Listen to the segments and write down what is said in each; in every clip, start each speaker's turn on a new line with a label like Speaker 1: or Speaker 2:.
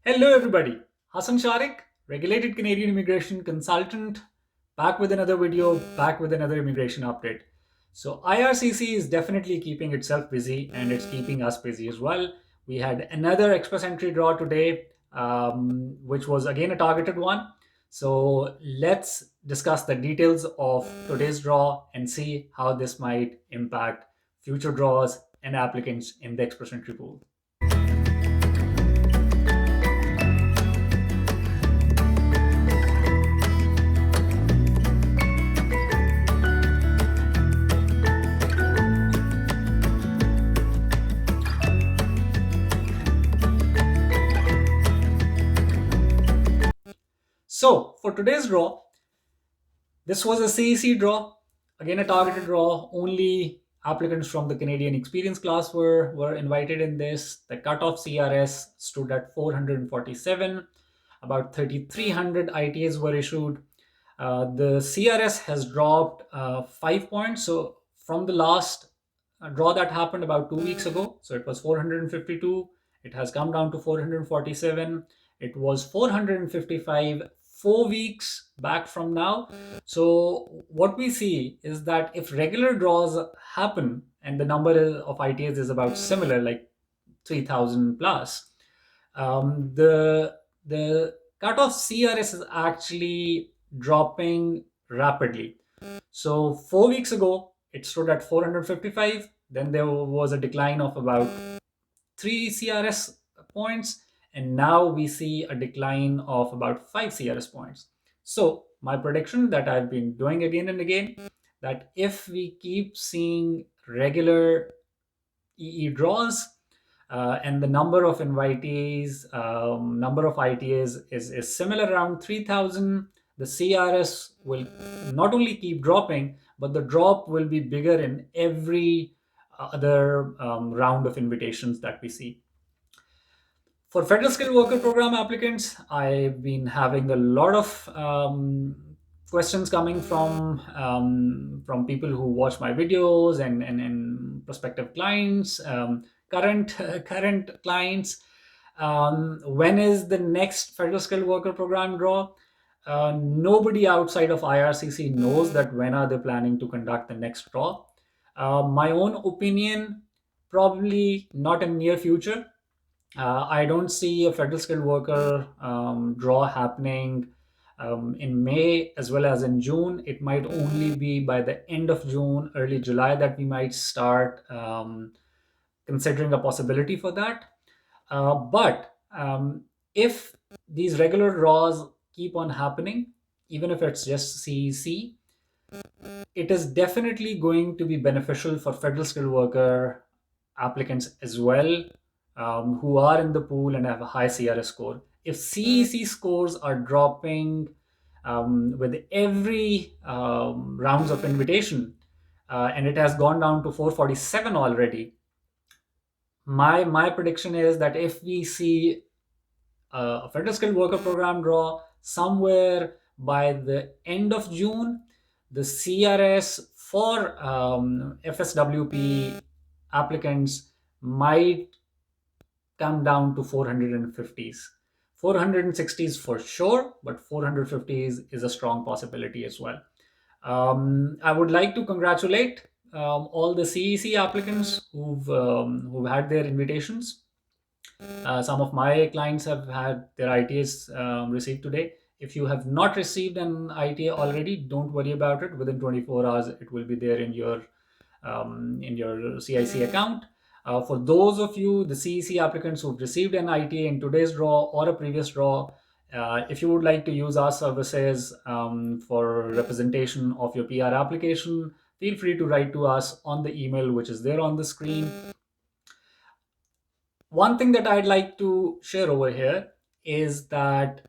Speaker 1: Hello, everybody. Hassan Shariq, regulated Canadian immigration consultant, back with another video, back with another immigration update. So, IRCC is definitely keeping itself busy and it's keeping us busy as well. We had another express entry draw today, which was again a targeted one. So, let's discuss the details of today's draw and see how this might impact future draws and applicants in the express entry pool. So for today's draw, this was a CEC draw, again a targeted draw. Only applicants from the Canadian experience class were invited in this. The cutoff CRS stood at 447. About 3,300 ITAs were issued. The CRS has dropped 5 points. So from the last draw that happened about 2 weeks ago, so it was 452. It has come down to 447. It was 455 4 weeks back from now. So what we see is that if regular draws happen and the number of ITAs is about similar, like 3,000 plus, the cutoff CRS is actually dropping rapidly. So 4 weeks ago, it stood at 455. Then there was a decline of about 3 CRS points, and now we see a decline of about 5 CRS points. So my prediction that I've been doing again and again, that if we keep seeing regular EE draws, and the number of invitees, number of ITAs is similar around 3,000, the CRS will not only keep dropping, but the drop will be bigger in every other round of invitations that we see. For federal skilled worker program applicants, I've been having a lot of questions coming from people who watch my videos and prospective clients, current clients. When is the next federal skilled worker program draw? Nobody outside of IRCC knows that when are they planning to conduct the next draw. My own opinion, probably not in near future. I don't see a federal skilled worker draw happening in May as well as in June. It might only be by the end of June, early July that we might start considering a possibility for that. But if these regular draws keep on happening, even if it's just CEC, it is definitely going to be beneficial for federal skilled worker applicants as well, who are in the pool and have a high CRS score. If CEC scores are dropping with every rounds of invitation, and it has gone down to 447 already, my prediction is that if we see a federal skilled worker program draw somewhere by the end of June, the CRS for FSWP applicants might come down to 450s. 460s for sure, but 450s is a strong possibility as well. I would like to congratulate all the CEC applicants who've had their invitations. Some of my clients have had their ITAs received today. If you have not received an ITA already, don't worry about it. Within 24 hours, it will be there in your CIC account. For those of you, the CEC applicants who've received an ITA in today's draw or a previous draw, if you would like to use our services for representation of your PR application, feel free to write to us on the email which is there on the screen. One thing that I'd like to share over here is that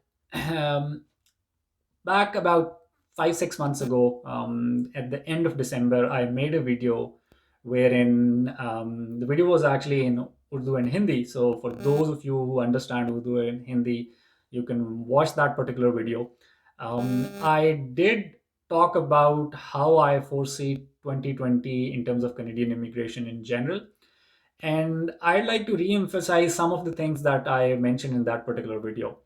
Speaker 1: back about 5-6 months ago, at the end of December, I made a video wherein the video was actually in Urdu and Hindi. So for those of you who understand Urdu and Hindi, you can watch that particular video. I did talk about how I foresee 2020 in terms of Canadian immigration in general. And I'd like to re-emphasize some of the things that I mentioned in that particular video.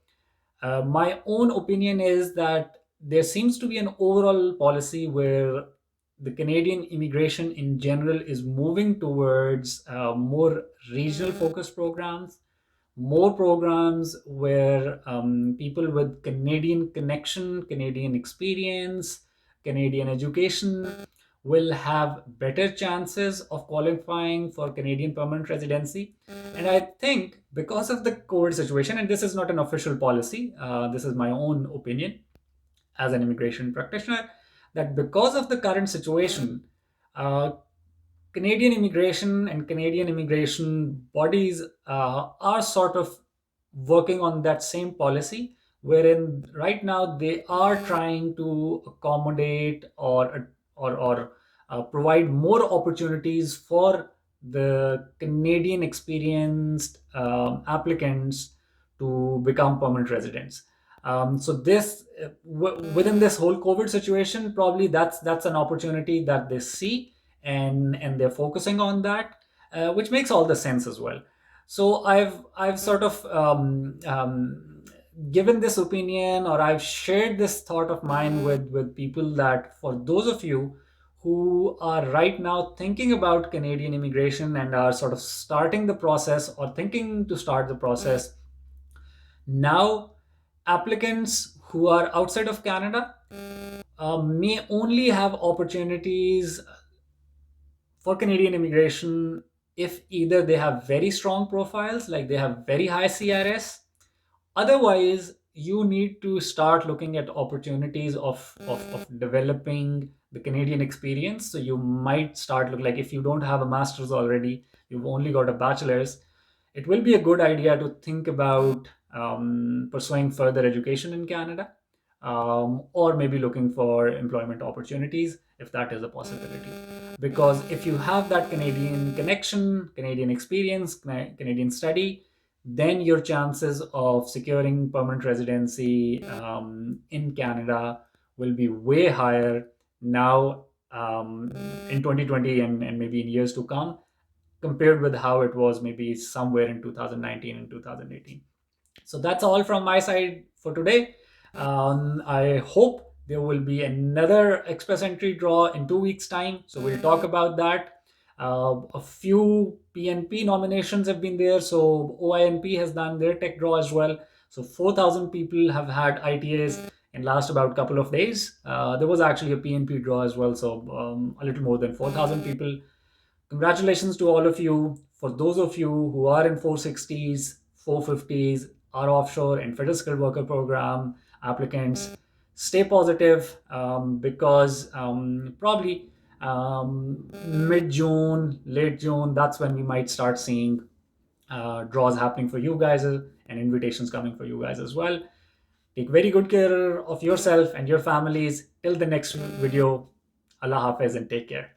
Speaker 1: My own opinion is that there seems to be an overall policy where the Canadian immigration in general is moving towards more regional focused programs, more programs where people with Canadian connection, Canadian experience, Canadian education will have better chances of qualifying for Canadian permanent residency. And I think because of the COVID situation, and this is not an official policy, this is my own opinion as an immigration practitioner, that because of the current situation, uh, Canadian immigration and Canadian immigration bodies are sort of working on that same policy, wherein right now they are trying to accommodate or provide more opportunities for the Canadian experienced applicants to become permanent residents. So this within this whole COVID situation, probably that's an opportunity that they see, and they're focusing on that, which makes all the sense as well. So I've sort of given this opinion, or I've shared this thought of mine with people, that for those of you who are right now thinking about Canadian immigration and are sort of starting the process or thinking to start the process now, applicants who are outside of Canada may only have opportunities for Canadian immigration if either they have very strong profiles, like they have very high CRS. Otherwise, you need to start looking at opportunities of developing the Canadian experience. So you might start look like, if you don't have a master's already, you've only got a bachelor's, it will be a good idea to think about pursuing further education in Canada, or maybe looking for employment opportunities if that is a possibility. Because if you have that Canadian connection, Canadian experience, Canadian study, then your chances of securing permanent residency in Canada will be way higher now, in 2020, and maybe in years to come, compared with how it was maybe somewhere in 2019 and 2018. So that's all from my side for today. I hope there will be another Express Entry draw in 2 weeks' time. So we'll talk about that. A few PNP nominations have been there. So OINP has done their tech draw as well. So 4,000 people have had ITAs in last about couple of days. There was actually a PNP draw as well. So a little more than 4,000 people. Congratulations to all of you. For those of you who are in 460s, 450s, are offshore and federal skilled worker program applicants, stay positive, because probably mid-June, late June, that's when we might start seeing draws happening for you guys, and invitations coming for you guys as well. Take very good care of yourself and your families. Till the next video, Allah Hafiz and take care.